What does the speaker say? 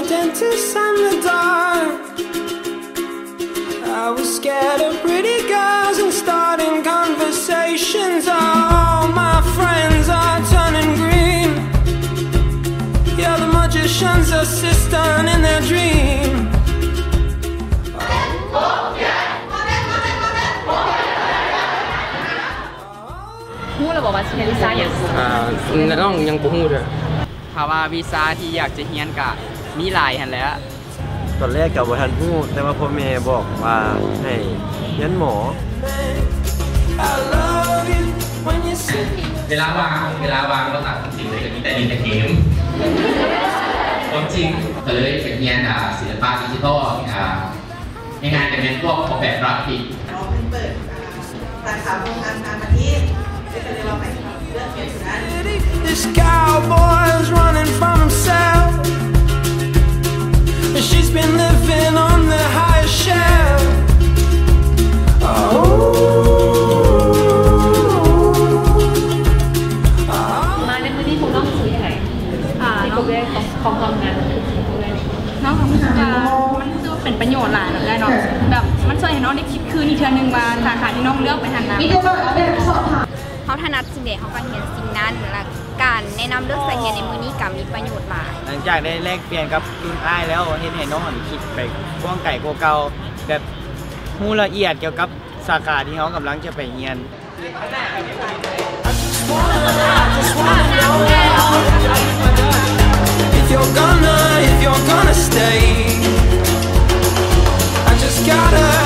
dentist and the dark. I was scared of pretty girls and starting conversations. All my friends are turning green. Yeah, the magician's assistant in their dream. หู้เราบอกว่าเรียนวีซ่าอย่างน้องยังบ่ฮู้เด้อภาวะวีซ่าที่อยากจะเรียนกะมีหลายหันแหล้วตอนแรกกับบ่ทันฮู้แต่ว่าพ่อแม่บอกว่าให้เรียนหมอเวลาว่างเราตัดสิ่งเลยจะมีแต่ดินแต่เกมความจริงก็เลยเป็นเรียนศิลปะดิจิทัลในงานจะเป็นพวกออกแบบกราฟิกเราเปิดสาขาโรงงานต่างประเทศก็เลยเราไปเลือกเรียนนั้น This cowboy's running from himself. She's been living on the highest shelf. Oh. มาในพื้นที่พวกน้องสื่อยังไงน้องได้ของทำงานน้องทำงานมันคือเป็นประโยชน์หลายแบบได้เนาะแบบมันช่วยให้น้องได้คิดคืนอีกเทื่อนึงว่าสาขาที่น้องเลือกไปทางนั้นเขาถนัดสิ่งใดเขาก็เรียนสิ่งนั้นและการแนะนำเรื่องสายเรียนในมือนี้ก็มีประโยชน์หลายหลังจากได้แลกเปลี่ยนกับรุ่นอ้ายแล้วเห็นให้น้องคิดไปกว้างไกลกว่าเก่าแบบรู้ละเอียดเกี่ยวกับสาขาที่เขากำลังจะไปเรียน If you're gonna stay, I just gotta